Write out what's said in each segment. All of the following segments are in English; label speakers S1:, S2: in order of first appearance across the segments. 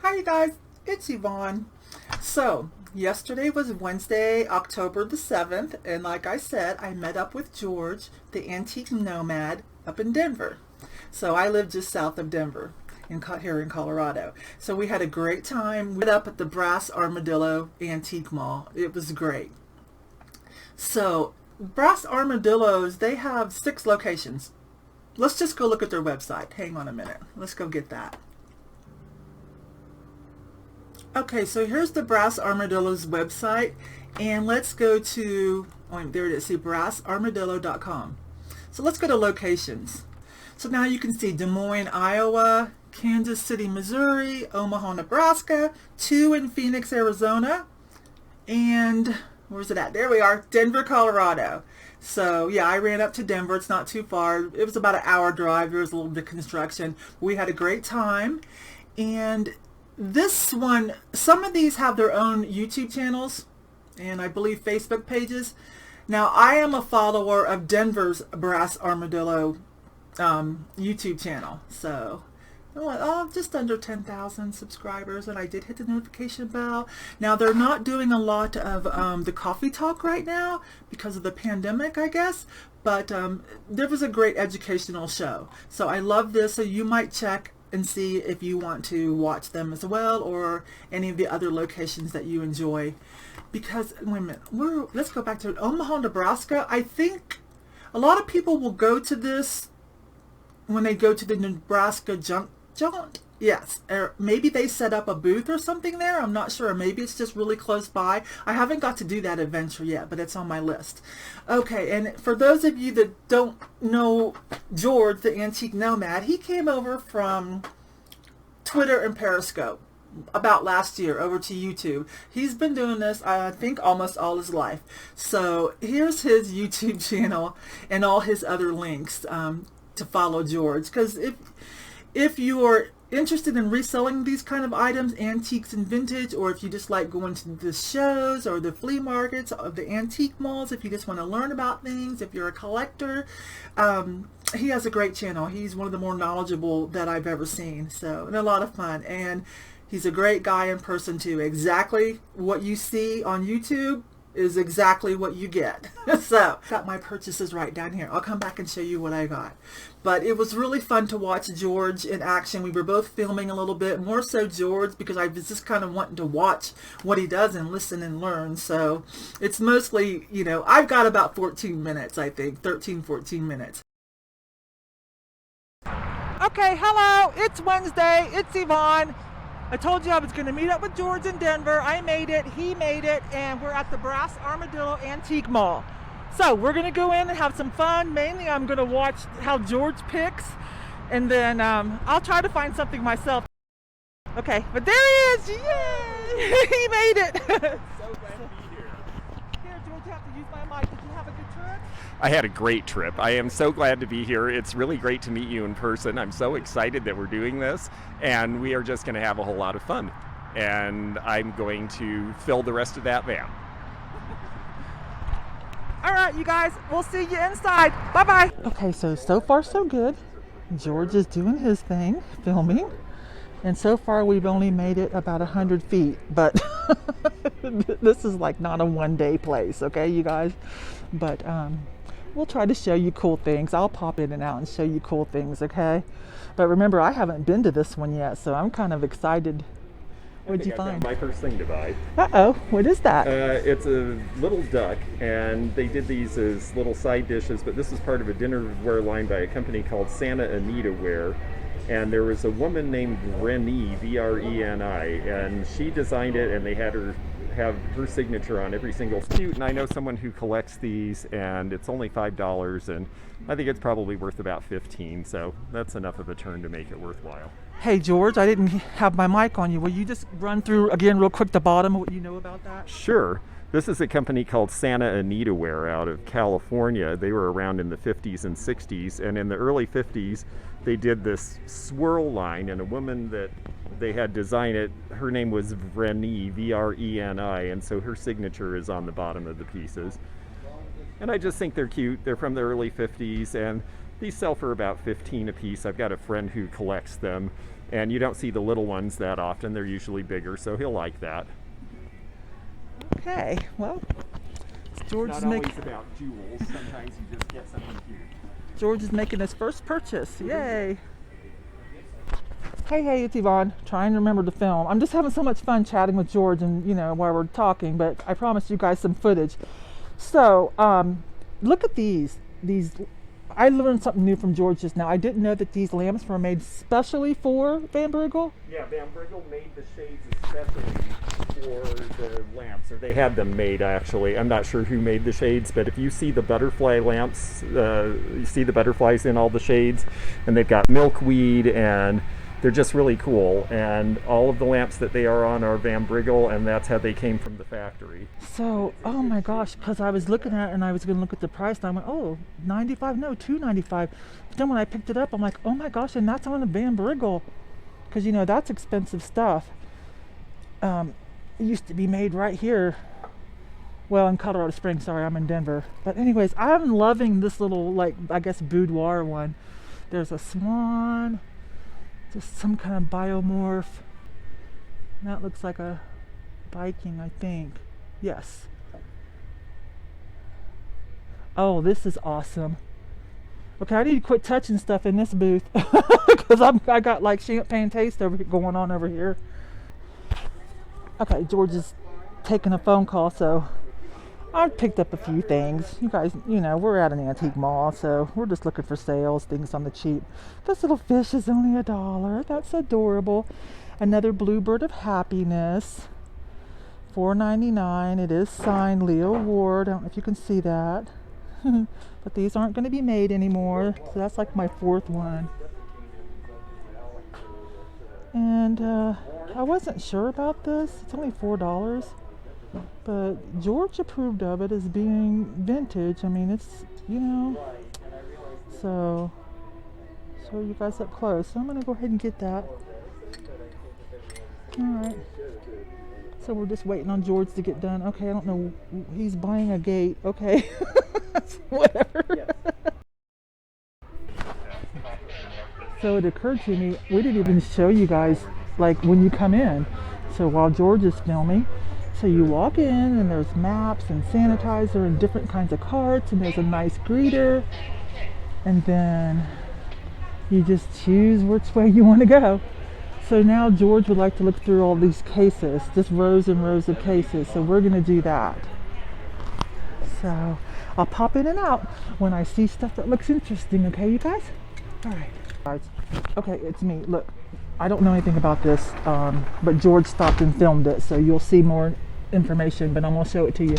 S1: Hi you guys, it's Yvonne. So, yesterday was Wednesday, October the 7th, and like I said, I met up with George, the antique nomad, up in Denver. So I live just south of Denver, here in Colorado. So we had a great time. We met up at the Brass Armadillo Antique Mall. It was great. So, Brass Armadillos, they have 6 locations. Let's just go look at their website. Hang on a minute. Let's go get that. Okay, so here's the Brass Armadillo's website, and let's go to, oh, there it is, see, brassarmadillo.com. So let's go to locations. So now you can see Des Moines, Iowa, Kansas City, Missouri, Omaha, Nebraska, 2 in Phoenix, Arizona, and where's it at? There we are, Denver, Colorado. So yeah, I ran up to Denver. It's not too far. It was about an hour drive. There was a little bit of construction. We had a great time, and this one, some of these have their own YouTube channels and I believe Facebook pages. Now, I am a follower of Denver's Brass Armadillo YouTube channel. So, just under 10,000 subscribers, and I did hit the notification bell. Now, they're not doing a lot of the coffee talk right now because of the pandemic, I guess. But there was a great educational show. So I love this. So you might check and see if you want to watch them as well, or any of the other locations that you enjoy. Because, wait a minute, let's go back to Omaha, Nebraska. I think a lot of people will go to this when they go to the Nebraska junk. Yes, or maybe they set up a booth or something there. I'm not sure. Maybe it's just really close by. I haven't got to do that adventure yet, but it's on my list. Okay, and for those of you that don't know George, the antique nomad, he came over from Twitter and Periscope about last year over to YouTube. He's been doing this, I think, almost all his life. So here's his YouTube channel and all his other links to follow George. Because if you are interested in reselling these kind of items, antiques and vintage, or if you just like going to the shows or the flea markets or the antique malls, if you just want to learn about things, if you're a collector, he has a great channel. He's one of the more knowledgeable that I've ever seen. So, and a lot of fun. And he's a great guy in person too. Exactly what you see on YouTube is exactly what you get. So, got my purchases right down here. I'll come back and show you what I got. But it was really fun to watch George in action. We were both filming a little bit, more so George, because I was just kind of wanting to watch what he does and listen and learn. So it's mostly, I've got about 14 minutes, I think, 13, 14 minutes. Okay, hello, it's Wednesday, it's Yvonne. I told you I was going to meet up with George in Denver. I made it, he made it, and we're at the Brass Armadillo Antique Mall. So we're going to go in and have some fun. Mainly I'm going to watch how George picks, and then I'll try to find something myself. Okay, but there he is! Yay! He made it!
S2: So glad to be here.
S1: Here, George, you have to use my mic. Did you have a good trip?
S2: I had a great trip. I am so glad to be here. It's really great to meet you in person. I'm so excited that we're doing this, and we are just going to have a whole lot of fun. And I'm going to fill the rest of that van.
S1: All right, you guys, we'll see you inside. Bye-bye. Okay, so far so good. George is doing his thing, filming. And so far we've only made it about 100 feet, but this is like not a one-day place, okay, you guys? But we'll try to show you cool things. I'll pop in and out and show you cool things, okay? But remember, I haven't been to this one yet, so I'm kind of excited. What'd you find?
S2: My first thing to buy.
S1: Uh-oh, what is that?
S2: It's a little duck, and they did these as little side dishes, but this is part of a dinnerware line by a company called Santa Anita Ware. And there was a woman named Vreni, V-R-E-N-I, and she designed it, and they had her have her signature on every single cute. And I know someone who collects these, and it's only $5, and I think it's probably worth about $15, so that's enough of a turn to make it worthwhile.
S1: Hey George, I didn't have my mic on you. Will you just run through again real quick the bottom of what you know about that?
S2: Sure. This is a company called Santa Anita Ware out of California. They were around in the 50s and 60s, and in the early 50s they did this swirl line, and a woman that they had designed it, her name was Vreni, V-R-E-N-I, and so her signature is on the bottom of the pieces. And I just think they're cute. They're from the early 50s, and These sell for about 15 a piece. I've got a friend who collects them, and you don't see the little ones that often. They're usually bigger, so he'll like that.
S1: Okay, well, George
S2: It's
S1: is
S2: not always about jewels. Sometimes you just get something cute.
S1: George is making his first purchase. Yay! Hey, it's Yvonne. Trying to remember to film. I'm just having so much fun chatting with George and, while we're talking, but I promised you guys some footage. So, look at these. I learned something new from George just now. I didn't know that these lamps were made specially for Van Brugel.
S2: Yeah, Van Brugel made the shades especially for the lamps, or they had them made actually. I'm not sure who made the shades, but if you see the butterfly lamps, you see the butterflies in all the shades, and they've got milkweed, and they're just really cool. And all of the lamps that they are on are Van Brugel, and that's how they came from the factory.
S1: So, oh my gosh, because I was looking at it and I was going to look at the price, and I went, oh, $95? No, $295. But then when I picked it up, I'm like, oh my gosh, and that's on a Van Brugel. Because, that's expensive stuff. It used to be made right here. Well, in Colorado Springs, sorry, I'm in Denver. But anyways, I'm loving this little, I guess, boudoir one. There's a swan, just some kind of biomorph. That looks like a Viking, I think. Yes. Oh, this is awesome. Okay, I need to quit touching stuff in this booth because I got like champagne taste going on over here. Okay, George is taking a phone call, so I picked up a few things. You guys, we're at an antique mall, so we're just looking for sales, things on the cheap. This little fish is only $1. That's adorable. Another bluebird of happiness. $4.99. It is signed Leo Ward. I don't know if you can see that. But these aren't going to be made anymore. So that's like my fourth one. And I wasn't sure about this. It's only $4. But George approved of it as being vintage. I mean, it's, so show you guys up close. So I'm going to go ahead and get that. All right. So we're just waiting on George to get done. Okay, I don't know. He's buying a gate. Okay. Whatever. So it occurred to me, we didn't even show you guys, when you come in. So while George is filming, so you walk in and there's maps and sanitizer and different kinds of carts, and there's a nice greeter. And then you just choose which way you want to go. So now George would like to look through all these cases, just rows and rows of cases. So we're going to do that. So I'll pop in and out when I see stuff that looks interesting. Okay, you guys? All right. Guys. Okay, it's me. Look, I don't know anything about this, but George stopped and filmed it. So you'll see more information, but I'm going to show it to you.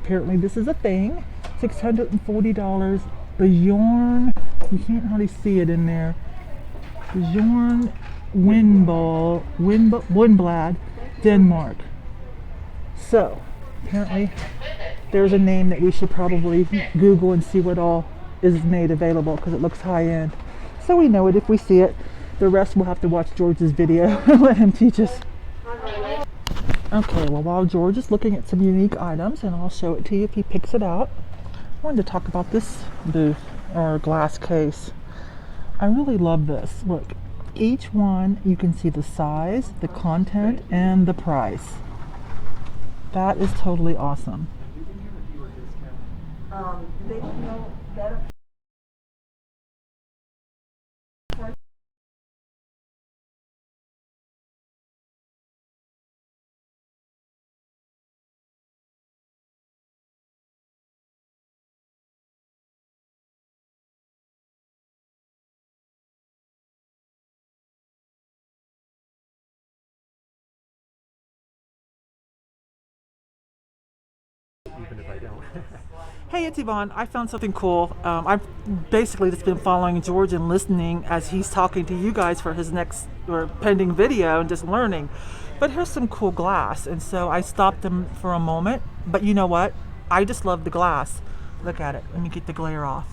S1: Apparently this is a thing. $640. The yarn, you can't hardly see it in there. The yarn Windblad, Denmark. So apparently there's a name that we should probably Google and see what all is made available, because it looks high end. So we know it if we see it. The rest we'll have to watch George's video and let him teach us. Okay, well, while George is looking at some unique items, and I'll show it to you if he picks it out, I wanted to talk about this booth or glass case. I really love this. Look. Each one, you can see the size, the content, and the price. That is totally awesome. They know better.
S2: Even if I don't.
S1: Hey, it's Yvonne. I found something cool. I've basically just been following George and listening as he's talking to you guys for his next or pending video and just learning. But here's some cool glass, and so I stopped him for a moment. But you know what? I just love the glass. Look at it. Let me get the glare off.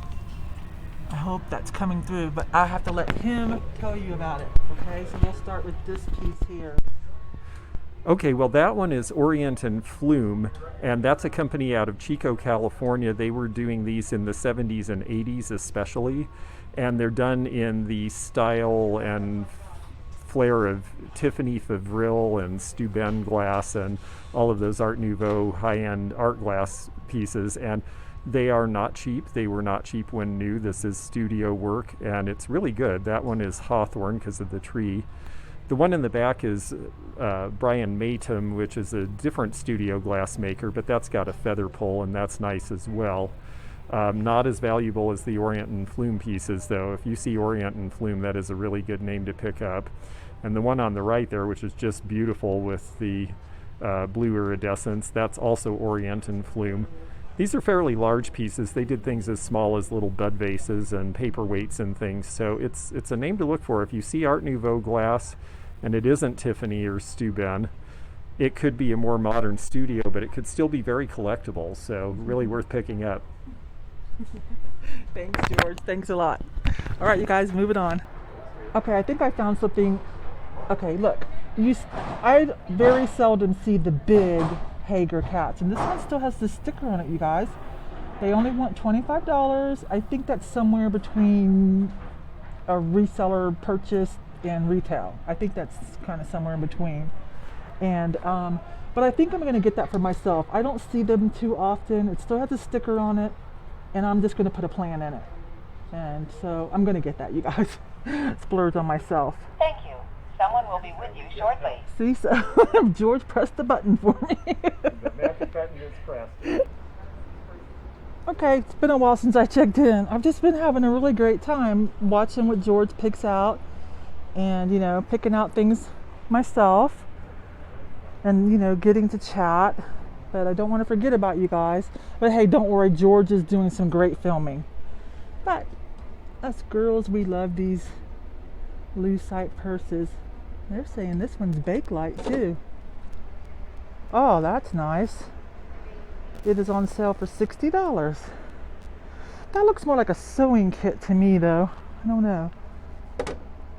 S1: I hope that's coming through, but I have to let him tell you about it. Okay, so we'll start with this piece here.
S2: Okay, well, that one is Orient and Flume, and that's a company out of Chico, California. They were doing these in the 70s and 80s especially, and they're done in the style and flair of Tiffany Favril and Steuben glass and all of those Art Nouveau high-end art glass pieces. And they are not cheap. They were not cheap when new. This is studio work, and it's really good. That one is Hawthorne because of the tree. The one in the back is Brian Matum, which is a different studio glass maker, but that's got a feather pull, and that's nice as well. Not as valuable as the Orient and Flume pieces, though. If you see Orient and Flume, that is a really good name to pick up. And the one on the right there, which is just beautiful with the blue iridescence, that's also Orient and Flume. These are fairly large pieces. They did things as small as little bud vases and paperweights and things, so it's a name to look for. If you see Art Nouveau glass and it isn't Tiffany or Steuben, it could be a more modern studio, but it could still be very collectible, so really worth picking up.
S1: Thanks, George. Thanks a lot. All right, you guys, moving on. Okay, I think I found something. Okay, look. I very seldom see the big Hager cats, and this one still has the sticker on it, you guys. They only want $25. I think that's somewhere between a reseller purchase and retail. I think that's kind of somewhere in between. And but I think I'm going to get that for myself. I don't see them too often. It still has a sticker on it, and I'm just going to put a plan in it. And so I'm going to get that, you guys. Splurge on myself.
S3: Thank you. Someone will be with you shortly.
S1: See, so George pressed the button for me.
S2: The magic button is pressed.
S1: Okay, it's been a while since I checked in. I've just been having a really great time watching what George picks out and, picking out things myself and, getting to chat. But I don't want to forget about you guys. But hey, don't worry, George is doing some great filming. But us girls, we love these lucite purses. They're saying this one's Bakelite too. Oh, that's nice. It is on sale for $60. That looks more like a sewing kit to me though. I don't know.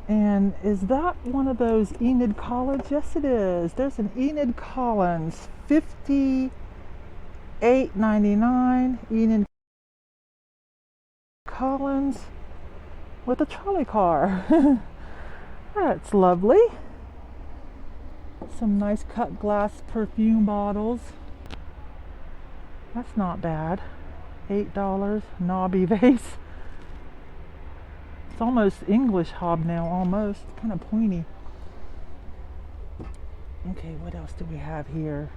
S1: And is that one of those Enid Collins? Yes, it is. There's an Enid Collins, $58.99. Enid Collins with a trolley car. That's lovely. Some nice cut glass perfume bottles. That's not bad. $8. Knobby vase. It's almost English hobnail, almost. Kind of pointy. Okay, what else do we have here?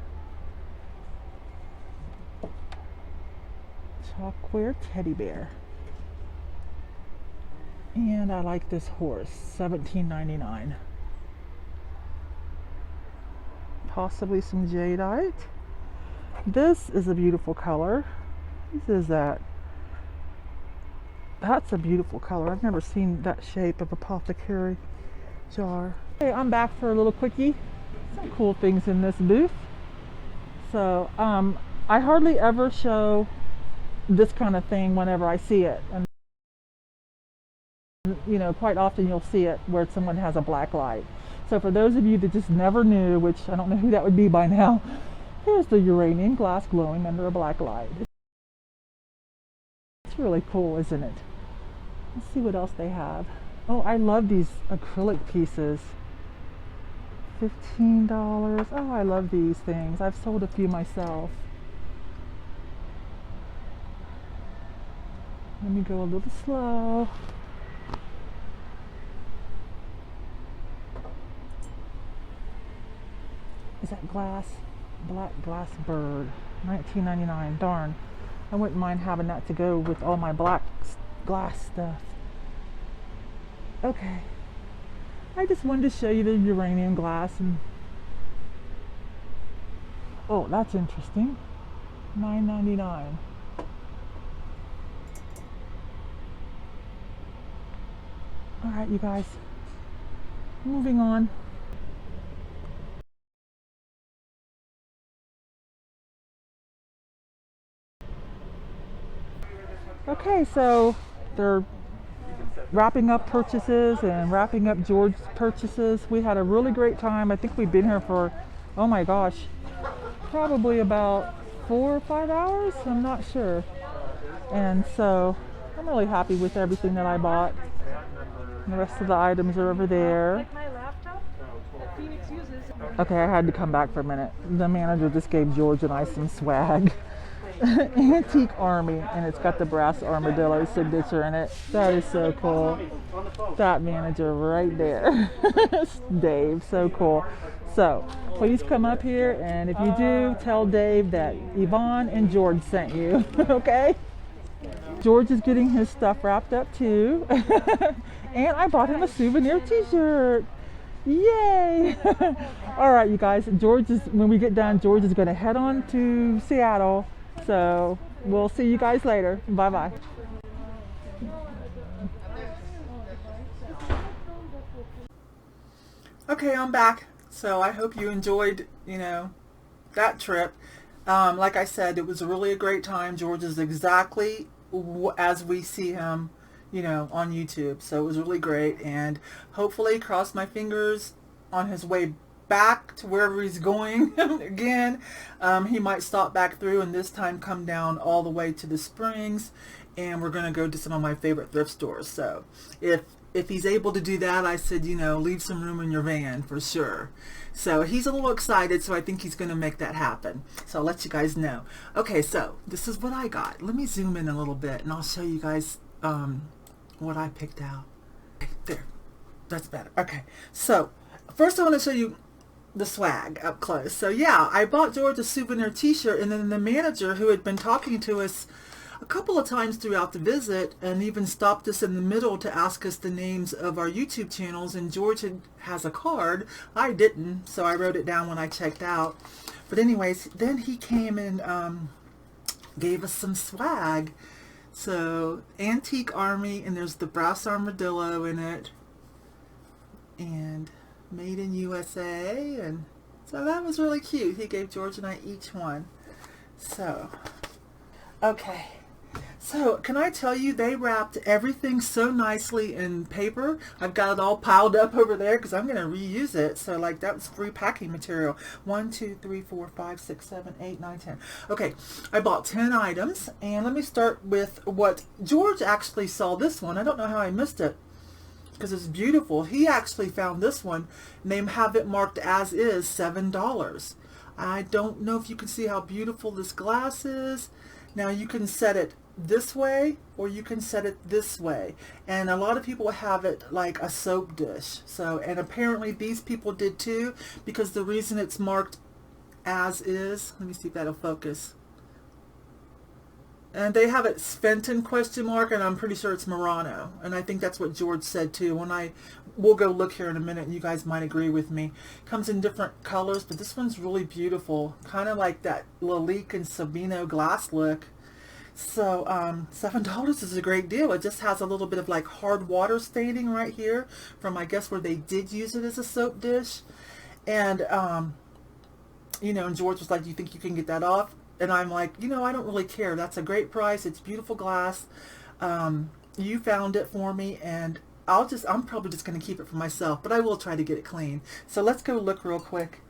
S1: Chalkware teddy bear. And I like this horse, $17.99. Possibly some jadeite. This is a beautiful color. What is that? That's a beautiful color. I've never seen that shape of apothecary jar. Okay, I'm back for a little quickie. Some cool things in this booth. So I hardly ever show this kind of thing whenever I see it. And quite often you'll see it where someone has a black light. So for those of you that just never knew, which I don't know who that would be by now, here's the uranium glass glowing under a black light. It's really cool, isn't it? Let's see what else they have. Oh, I love these acrylic pieces. $15. Oh, I love these things. I've sold a few myself. Let me go a little slow. Is that glass? Black glass bird. $19.99. Darn. I wouldn't mind having that to go with all my black glass stuff. Okay. I just wanted to show you the uranium glass and oh, that's interesting. $9.99. All right, you guys. Moving on. Okay, so they're wrapping up purchases and wrapping up George's purchases. We had a really great time. I think we've been here for oh my gosh, probably about 4 or 5 hours, I'm not sure. And so I'm really happy with everything that I bought. And the rest of the items are over there.
S4: Like my laptop that Phoenix uses.
S1: Okay, I had to come back for a minute. The manager just gave George and I some swag. Antique Army, and it's got the brass armadillo signature in it. That is so cool. That manager right there. Dave, so cool. So please come up here, and if you do, tell Dave that Yvonne and George sent you. Okay? George is getting his stuff wrapped up too. And I bought him a souvenir t-shirt. Yay! All right, you guys, when we get done, George is going to head on to Seattle. So we'll see you guys later. Bye bye. Okay, I'm back. So I hope you enjoyed, that trip. Like I said, it was really a great time. George is exactly as we see him, on YouTube. So it was really great, and hopefully, cross my fingers, on his way back to wherever he's going again, he might stop back through and this time come down all the way to the Springs, and we're going to go to some of my favorite thrift stores. So if he's able to do that, I said, leave some room in your van for sure. So he's a little excited, so I think he's going to make that happen. So I'll let you guys know. Okay, so this is what I got. Let me zoom in a little bit and I'll show you guys what I picked out. Okay, there, that's better. Okay, so first I want to show you the swag up close. So yeah, I bought George a souvenir t-shirt, and then the manager, who had been talking to us a couple of times throughout the visit and even stopped us in the middle to ask us the names of our YouTube channels, and George has a card. I didn't, so I wrote it down when I checked out. But anyways, then he came and gave us some swag. So Antique Army, and there's the brass armadillo in it, and made in USA, and so that was really cute. He gave George and I each one. So okay, so can I tell you, they wrapped everything so nicely in paper. I've got it all piled up over there because I'm going to reuse it. So like, that was free packing material. 1 2 3 4 5 6 7 8 9 10. Okay, I bought 10 items, and let me start with what George actually saw. This one, I don't know how I missed it, because it's beautiful. He actually found this one, and they have it marked as is $7. I don't know if you can see how beautiful this glass is. Now you can set it this way, or you can set it this way, and a lot of people have it like a soap dish. So, and apparently these people did too, because the reason it's marked as is, let me see if that'll focus, and they have it Fenton ? And I'm pretty sure it's Murano, and I think that's what George said too. We'll go look here in a minute, and you guys might agree with me. Comes in different colors, but this one's really beautiful, kind of like that Lalique and Sabino glass look. So $7 is a great deal. It just has a little bit of like hard water staining right here from, I guess, where they did use it as a soap dish. And and George was like, do you think you can get that off? And I'm like, I don't really care. That's a great price. It's beautiful glass. You found it for me, and I'm probably just going to keep it for myself, but I will try to get it clean. So let's go look real quick.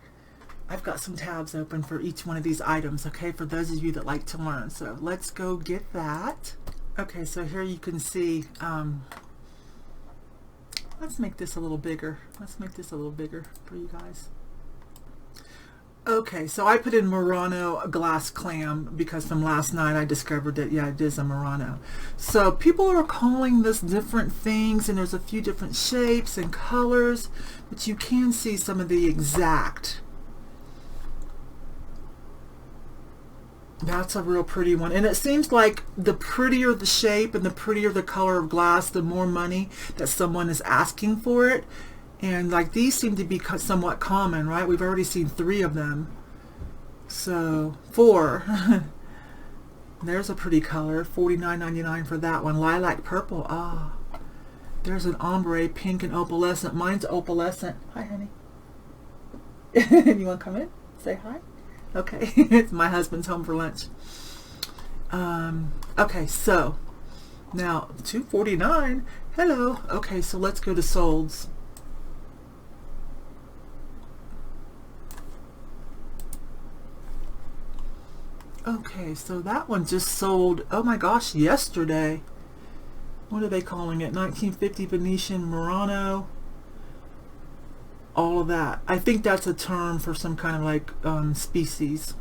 S1: I've got some tabs open for each one of these items, okay, for those of you that like to learn. So let's go get that. Okay, so here you can see, let's make this a little bigger. Let's make this a little bigger for you guys. Okay, so I put in Murano glass clam because from last night I discovered that, yeah, it is a Murano. So people are calling this different things, and there's a few different shapes and colors, but you can see some of the exact. That's a real pretty one, and it seems like the prettier the shape and the prettier the color of glass, the more money that someone is asking for it. And like, these seem to be somewhat common, right? We've already seen 3 of them, so 4. There's a pretty color, $49.99 for that one. Lilac purple. Ah, there's an ombre pink and opalescent. Mine's opalescent. Hi, honey. You want to come in? Say hi. Okay, it's my husband's home for lunch. Okay, so now $2.49. Hello. Okay, so let's go to solds. Okay, so that one just sold, oh my gosh, yesterday. What are they calling it? 1950 Venetian Murano. All of that. I think that's a term for some kind of like species.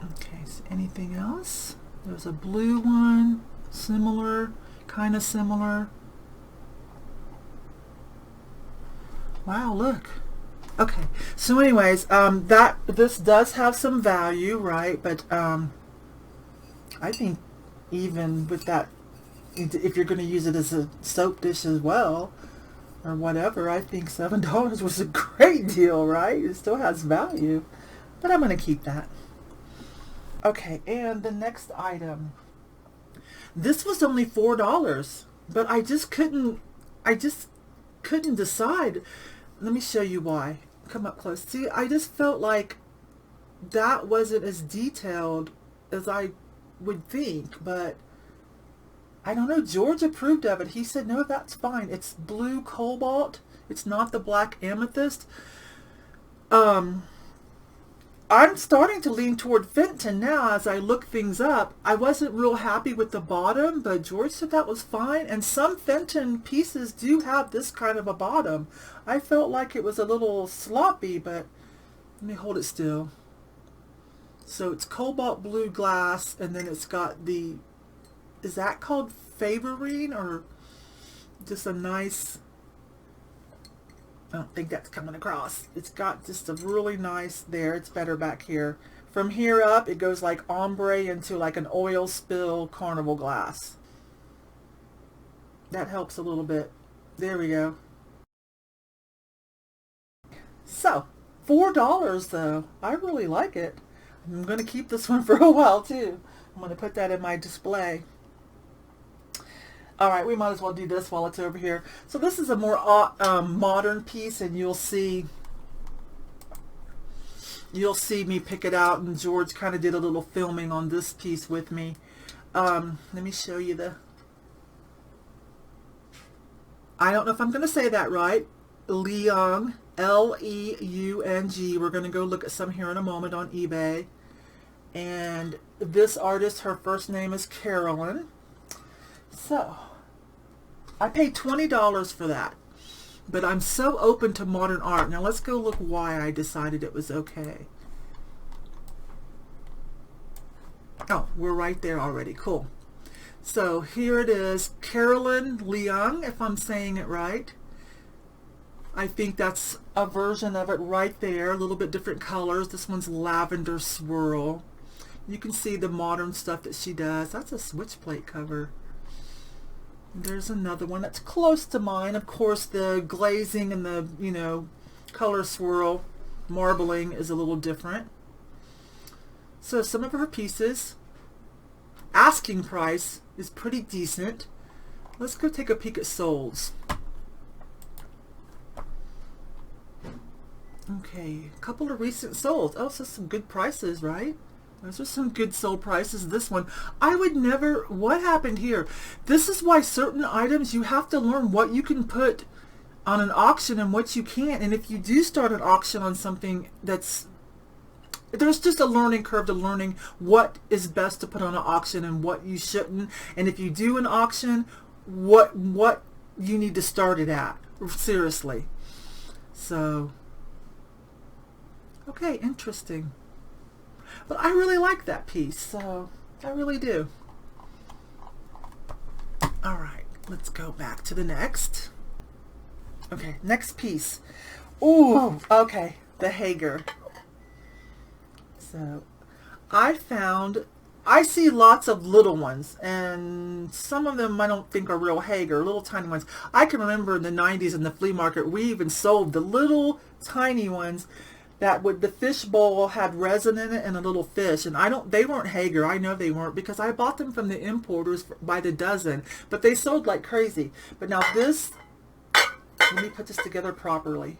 S1: Okay, so anything else? There's a blue one, similar, kind of similar. Wow, look. Okay, so anyways, this does have some value, right? But I think even with that, if you're going to use it as a soap dish as well, or whatever, I think $7 was a great deal, right? It still has value, but I'm going to keep that. Okay, and the next item. This was only $4, but I just couldn't decide. Let me show you why. Come up close. See, I just felt like that wasn't as detailed as I would think, but I don't know. George approved of it. He said, no, that's fine. It's blue cobalt. It's not the black amethyst. I'm starting to lean toward Fenton now as I look things up. I wasn't real happy with the bottom, but George said that was fine. And some Fenton pieces do have this kind of a bottom. I felt like it was a little sloppy, but let me hold it still. So it's cobalt blue glass, and then it's got the, is that called favorine, or just a nice, I don't think that's coming across. It's got just a really nice, there, it's better back here. From here up, it goes like ombre into like an oil spill carnival glass. That helps a little bit. There we go. So, $4 though. I really like it. I'm going to keep this one for a while too. I'm going to put that in my display. All right, we might as well do this while it's over here. So this is a more modern piece, and you'll see me pick it out, and George kind of did a little filming on this piece with me. Let me show you the, I don't know if I'm going to say that right, Leung, L-E-U-N-G. We're going to go look at some here in a moment on eBay. And this artist, her first name is Carolyn. So, I paid $20 for that, but I'm so open to modern art. Now let's go look why I decided it was okay. Oh, we're right there already. Cool. So here it is, Carolyn Leung, if I'm saying it right. I think that's a version of it right there, a little bit different colors. This one's lavender swirl. You can see the modern stuff that she does. That's a switch plate cover. There's another one that's close to mine. Of course, the glazing and the, you know, color swirl, marbling is a little different. So some of her pieces, asking price is pretty decent. Let's go take a peek at solds. Okay, a couple of recent solds. Oh, so some good prices, right? Those are some good sold prices. This one, I would never, what happened here? This is why certain items, you have to learn what you can put on an auction and what you can't. And if you do start an auction on something that's, there's just a learning curve to learning what is best to put on an auction and what you shouldn't. And if you do an auction, what you need to start it at, seriously. So, okay, interesting. But I really like that piece, so I really do. All right, let's go back to the next. Okay, next piece. Ooh, okay, the Hager. So I see lots of little ones, and some of them I don't think are real Hager, little tiny ones. I can remember in the 90s in the flea market, we even sold the little tiny ones that would, the fish bowl had resin in it and a little fish, and they weren't Hager. I know they weren't because I bought them from the importers by the dozen, but they sold like crazy. But now this, let me put this together properly.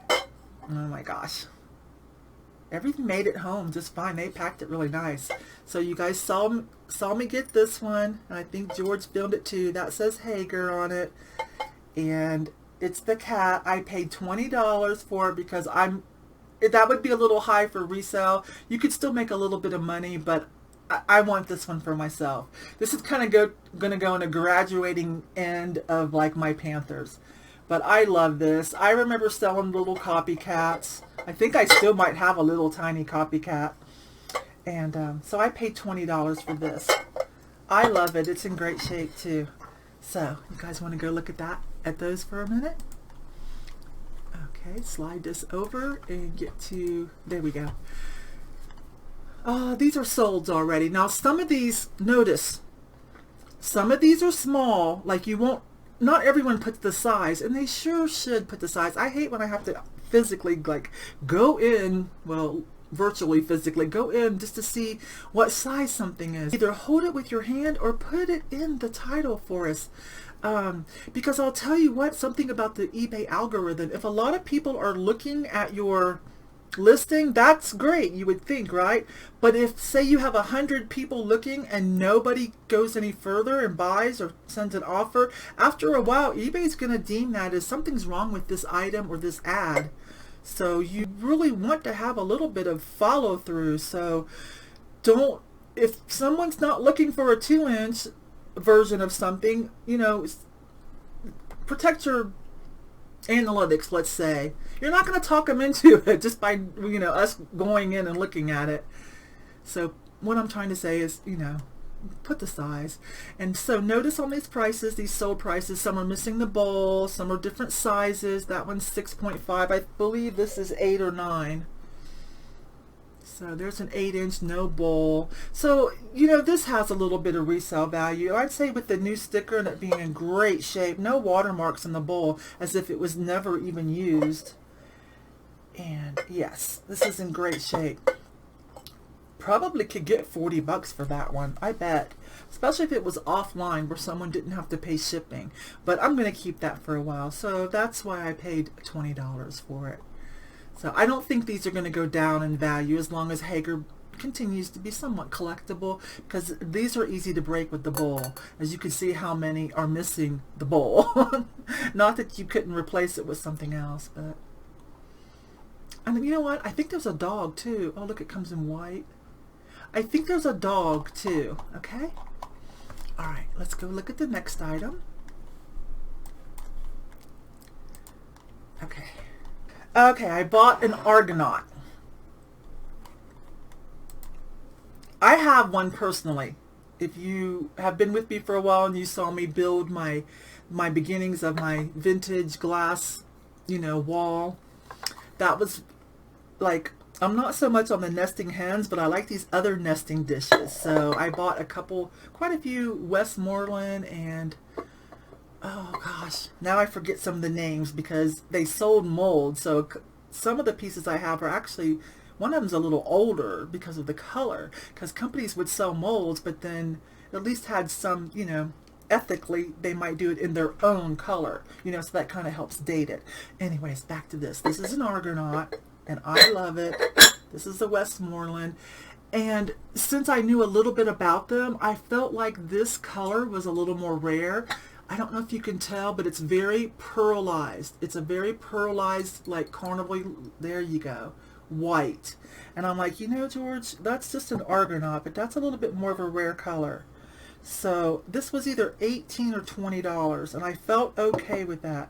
S1: Oh my gosh. Everything made it home just fine. They packed it really nice. So you guys saw me get this one, and I think George filmed it too. That says Hager on it, and it's the cat. I paid $20 for it because that would be a little high for resale. You could still make a little bit of money, but I want this one for myself. This is kind of going to go in a graduating end of like my Panthers. But I love this. I remember selling little copycats. I think I still might have a little tiny copycat. And so I paid $20 for this. I love it. It's in great shape too. So you guys want to go look at those for a minute? Okay, slide this over and get to, there we go. These are sold already. Now some of these, notice, some of these are small, like you won't, not everyone puts the size, and they sure should put the size. I hate when I have to physically like go in, well, virtually physically go in just to see what size something is. Either hold it with your hand or put it in the title for us. Because I'll tell you what, something about the eBay algorithm, if a lot of people are looking at your listing, that's great, you would think, right? But if, say, you have 100 people looking and nobody goes any further and buys or sends an offer, after a while, eBay's going to deem that as something's wrong with this item or this ad. So you really want to have a little bit of follow through. So don't, if someone's not looking for a 2-inch version of something, you know, protect your analytics, let's say. You're not going to talk them into it just by, you know, us going in and looking at it. So what I'm trying to say is, you know, put the size. And so notice on these prices, these sold prices, some are missing the bowl, some are different sizes. That one's 6.5. I believe this is 8 or 9. So there's an 8-inch, no bowl. So, you know, this has a little bit of resale value. I'd say with the new sticker and it being in great shape, no watermarks in the bowl, as if it was never even used. And yes, this is in great shape. Probably could get 40 bucks for that one, I bet. Especially if it was offline where someone didn't have to pay shipping. But I'm going to keep that for a while. So that's why I paid $20 for it. So I don't think these are going to go down in value as long as Hager continues to be somewhat collectible, because these are easy to break with the bowl. As you can see how many are missing the bowl. Not that you couldn't replace it with something else, but... And you know what? I think there's a dog too. Oh, look, it comes in white. I think there's a dog too. Okay? All right, let's go look at the next item. Okay. Okay, I bought an Argonaut. I have one personally. If you have been with me for a while and you saw me build my beginnings of my vintage glass, you know, wall, that was like, I'm not so much on the nesting hens, but I like these other nesting dishes. So I bought quite a few Westmoreland and, oh gosh, now I forget some of the names because they sold molds. So some of the pieces I have are actually, one of them's a little older because of the color, because companies would sell molds, but then at least had some, you know, ethically they might do it in their own color, you know, so that kind of helps date it. Anyways, back to this. This is an Argonaut and I love it. This is the Westmoreland. And since I knew a little bit about them, I felt like this color was a little more rare. I don't know if you can tell, but it's very pearlized. It's a very pearlized, like carnival, there you go, white. And I'm like, you know, George, that's just an Argonaut, but that's a little bit more of a rare color. So this was either $18 or $20, and I felt okay with that.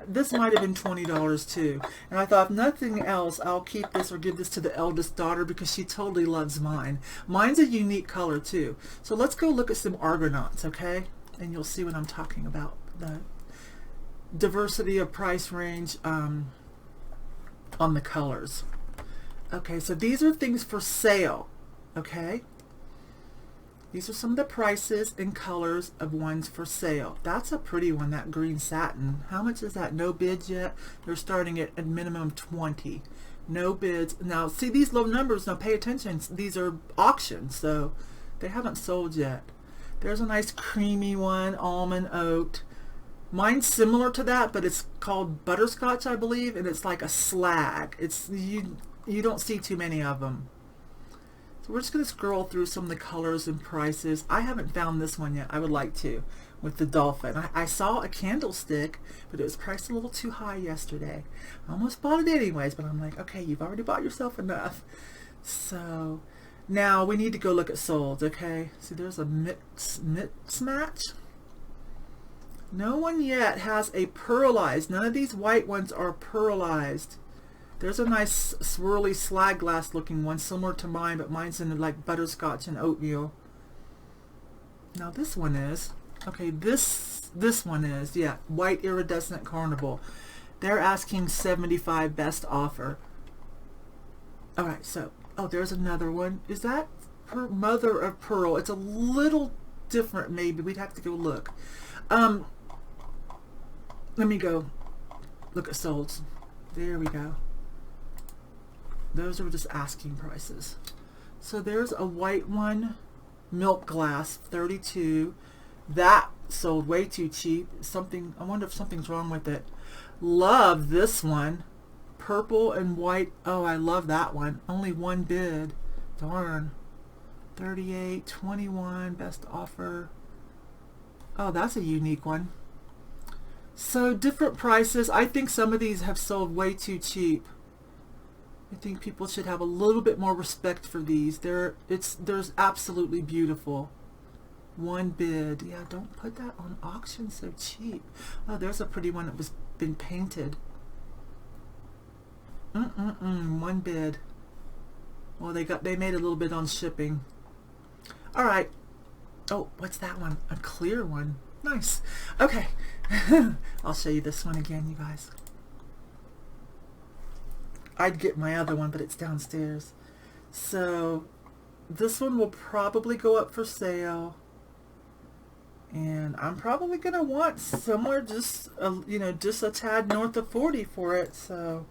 S1: This might have been $20 too. And I thought, if nothing else, I'll keep this or give this to the eldest daughter because she totally loves mine. Mine's a unique color too. So let's go look at some Argonauts, okay? And you'll see what I'm talking about. The diversity of price range on the colors. Okay, so these are things for sale, okay? These are some of the prices and colors of ones for sale. That's a pretty one, that green satin. How much is that? No bids yet? They're starting at a minimum 20. No bids. Now, see these low numbers, now pay attention. These are auctions, so they haven't sold yet. There's a nice creamy one, almond oat. Mine's similar to that, but it's called butterscotch, I believe, and it's like a slag. It's you don't see too many of them. So we're just going to scroll through some of the colors and prices. I haven't found this one yet. I would like to. with the dolphin. I saw a candlestick, but it was priced a little too high yesterday. I almost bought it anyways, but I'm like, okay, you've already bought yourself enough. So now we need to go look at solds, okay? See, there's a mix match. No one yet has a pearlized. None of these white ones are pearlized. There's a nice swirly slag glass looking one, similar to mine, but mine's in like butterscotch and oatmeal. Now this one is, okay, this one is, yeah, white iridescent carnival. They're asking 75 best offer. All right, so, oh, there's another one. Is that mother of pearl? It's a little different, maybe. We'd have to go look. Let me go look at solds. There we go. Those are just asking prices. So there's a white one, milk glass, 32. That sold way too cheap. Something, I wonder if something's wrong with it. Love this one, purple and white. Oh, I love that one. Only one bid. Darn. 38, 21, best offer. Oh, that's a unique one. So different prices. I think some of these have sold way too cheap. I think people should have a little bit more respect for these. They're absolutely beautiful. One bid. Yeah, don't put that on auction so cheap. Oh, there's a pretty one that was been painted. One bid. Well, they made a little bit on shipping. All right. Oh, what's that one? A clear one. Nice. Okay. I'll show you this one again, you guys. I'd get my other one, but it's downstairs. So this one will probably go up for sale, and I'm probably gonna want somewhere just just a tad north of 40 for it. So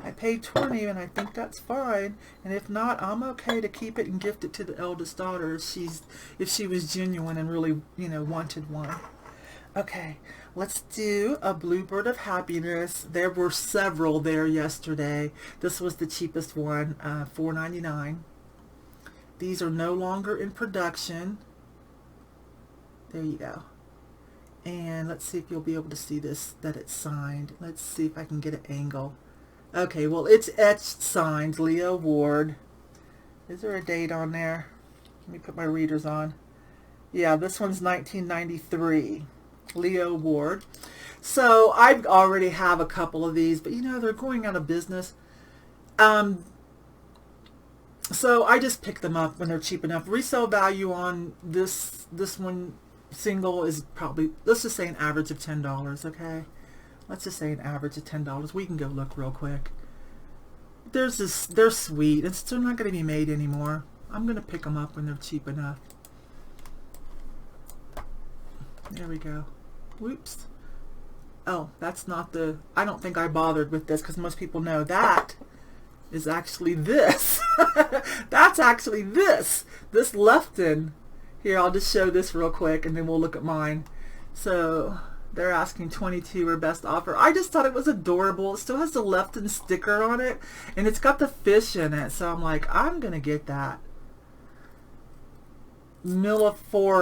S1: I paid 20, and I think that's fine. And if not, I'm okay to keep it and gift it to the eldest daughter if she was genuine and really wanted one. Okay, let's do a Bluebird of Happiness. There were several there yesterday. This was the cheapest one, $4.99. These are no longer in production. There you go. And let's see if you'll be able to see this, that it's signed. Let's see if I can get an angle. Okay, well, it's etched, signed, Leo Ward. Is there a date on there? Let me put my readers on. Yeah, this one's 1993. Leo Ward. So I already have a couple of these, but they're going out of business. So I just pick them up when they're cheap enough. Resale value on this one single is probably, let's just say an average of $10, okay? Let's just say an average of $10. We can go look real quick. They're sweet. They're not going to be made anymore. I'm going to pick them up when they're cheap enough. There we go. Whoops. Oh, that's not the, I don't think I bothered with this because most people know that is actually this. That's actually this. This Lefton. Here, I'll just show this real quick and then we'll look at mine. So they're asking 22 or best offer. I just thought it was adorable. It still has the Lefton sticker on it and it's got the fish in it. So I'm like, I'm going to get that. Millifori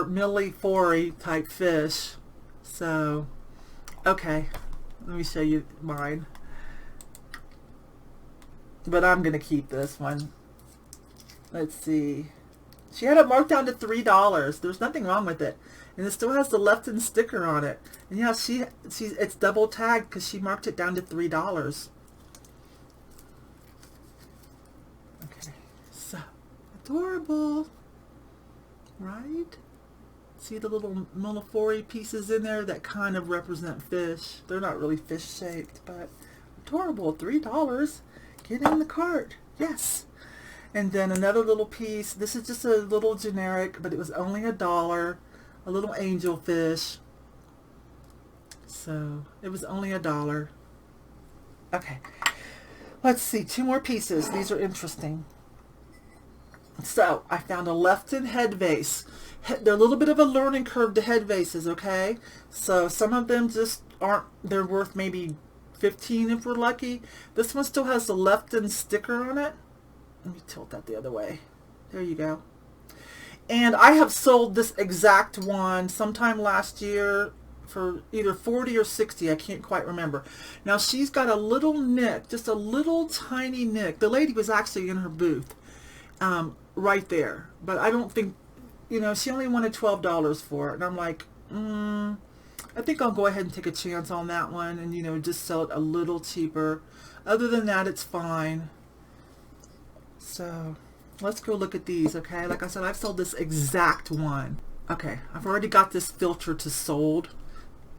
S1: type fish. So, okay, let me show you mine. But I'm going to keep this one. Let's see. She had it marked down to $3. There's nothing wrong with it. And it still has the Lefton sticker on it. And yeah, it's double tagged because she marked it down to $3. Okay, so adorable. Right? See the little Millifori pieces in there that kind of represent fish. They're not really fish shaped, but adorable. $3. Get in the cart. Yes. And then another little piece. This is just a little generic, but it was only $1. A little angel fish. So it was only $1. Okay. Let's see. 2 more pieces. These are interesting. So I found a Lefton head vase. They're a little bit of a learning curve to head vases, okay? So some of them just aren't, they're worth maybe 15 if we're lucky. This one still has the Lefton sticker on it. Let me tilt that the other way. There you go. And I have sold this exact one sometime last year for either 40 or 60. I can't quite remember. Now she's got a little nick, just a little tiny nick. The lady was actually in her booth right there. But I don't think, you know, she only wanted $12 for it. And I'm like, I think I'll go ahead and take a chance on that one and, you know, just sell it a little cheaper. Other than that, it's fine. So let's go look at these, okay? Like I said, I've sold this exact one. Okay, I've already got this filter to sold.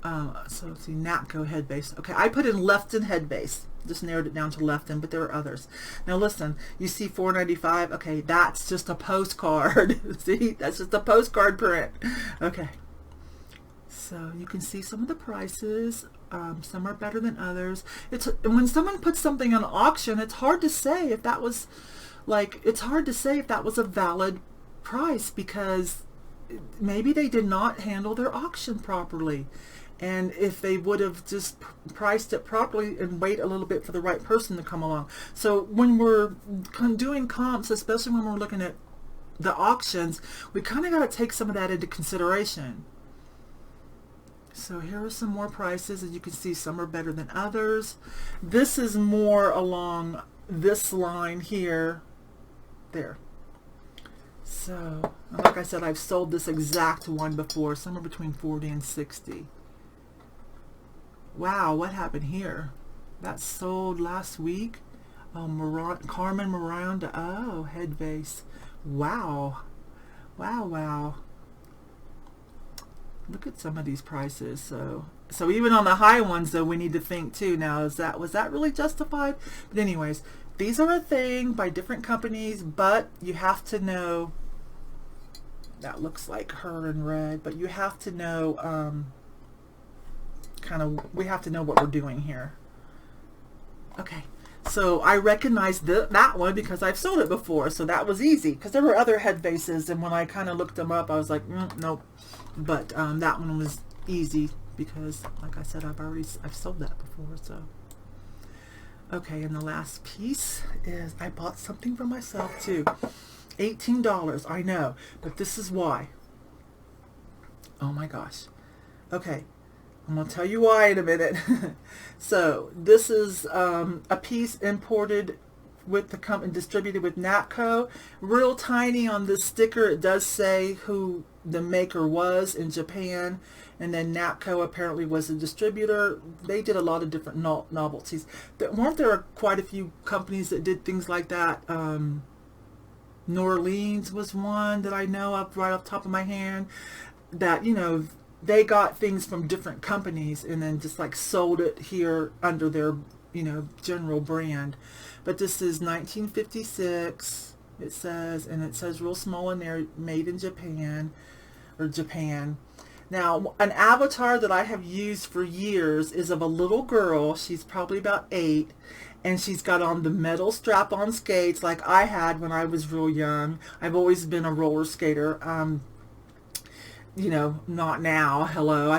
S1: So let's see, Napco head base. Okay, I put in Lefton head base. Just narrowed it down to Lefton, but there are others. Now listen, you see $4.95? Okay, that's just a postcard. See, that's just a postcard print. Okay. So you can see some of the prices. Some are better than others. It's when someone puts something on auction, it's hard to say if that was a valid price, because maybe they did not handle their auction properly. And if they would have just priced it properly and wait a little bit for the right person to come along. So when we're doing comps, especially when we're looking at the auctions, we kind of got to take some of that into consideration. So here are some more prices. As you can see, some are better than others. This is more along this line here. There. So, like I said, I've sold this exact one before, somewhere between 40 and 60. Wow, what happened here? That sold last week. Oh, Carmen Miranda. Oh, head vase. Wow. Wow, wow. Look at some of these prices. So even on the high ones, though, we need to think too. Now, was that really justified? But anyways, these are a thing by different companies, but you have to know. That looks like her in red, but you have to know. We have to know what we're doing here. Okay. So I recognized that one because I've sold it before, so that was easy. Because there were other head bases, and when I kind of looked them up, I was like, nope. But that one was easy because, like I said, I've sold that before. So okay, and the last piece is I bought something for myself too. $18. I know, but this is why. Oh my gosh. Okay. I'm going to tell you why in a minute. So this is a piece imported with the company, distributed with Napco. Real tiny on this sticker. It does say who the maker was in Japan. And then Napco apparently was a distributor. They did a lot of different novelties. Weren't there quite a few companies that did things like that? New Orleans was one that I know of right off the top of my hand. That, you know, they got things from different companies and then just like sold it here under their, you know, general brand. But this is 1956, it says, and it says real small in there, made in Japan, or Japan. Now, an avatar that I have used for years is of a little girl. She's probably about 8, and she's got on the metal strap-on skates like I had when I was real young. I've always been a roller skater. You know, not now. Hello.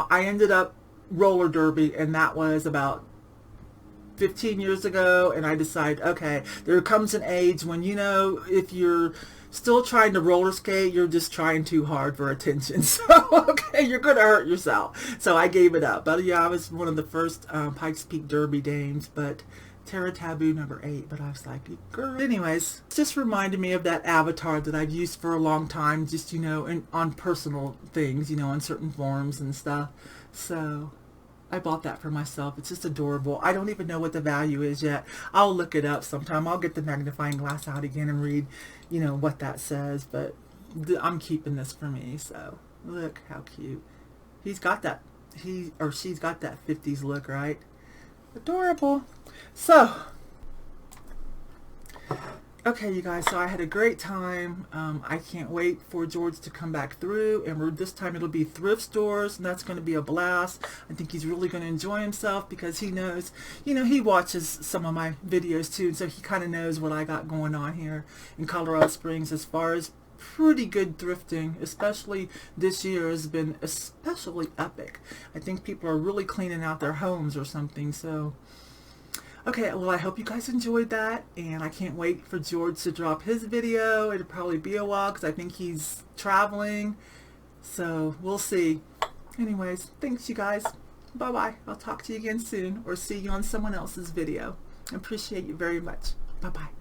S1: I ended up roller derby, and that was about 15 years ago, and I decided, okay, there comes an age when, you know, if you're still trying to roller skate, you're just trying too hard for attention. So, okay, you're going to hurt yourself. So I gave it up. But yeah, I was one of the first Pikes Peak Derby dames, but Terra Taboo number 8, but I was like, girl. Anyways, it just reminded me of that avatar that I've used for a long time, just, you know, on personal things, you know, on certain forums and stuff. So I bought that for myself. It's just adorable. I don't even know what the value is yet. I'll look it up sometime. I'll get the magnifying glass out again and read, you know, what that says. But I'm keeping this for me. So look how cute. He's got that, he or she's got that 50s look, right? Adorable. So, okay, you guys, so I had a great time. I can't wait for George to come back through, and this time it'll be thrift stores, and that's going to be a blast. I think he's really going to enjoy himself because he knows, you know, he watches some of my videos too, and so he kind of knows what I got going on here in Colorado Springs as far as pretty good thrifting, especially this year has been especially epic. I think people are really cleaning out their homes or something, so Okay, well, I hope you guys enjoyed that, and I can't wait for George to drop his video. It'll probably be a while because I think he's traveling, so we'll see. Anyways, thanks you guys. Bye-bye. I'll talk to you again soon, or see you on someone else's video. I appreciate you very much. Bye-bye.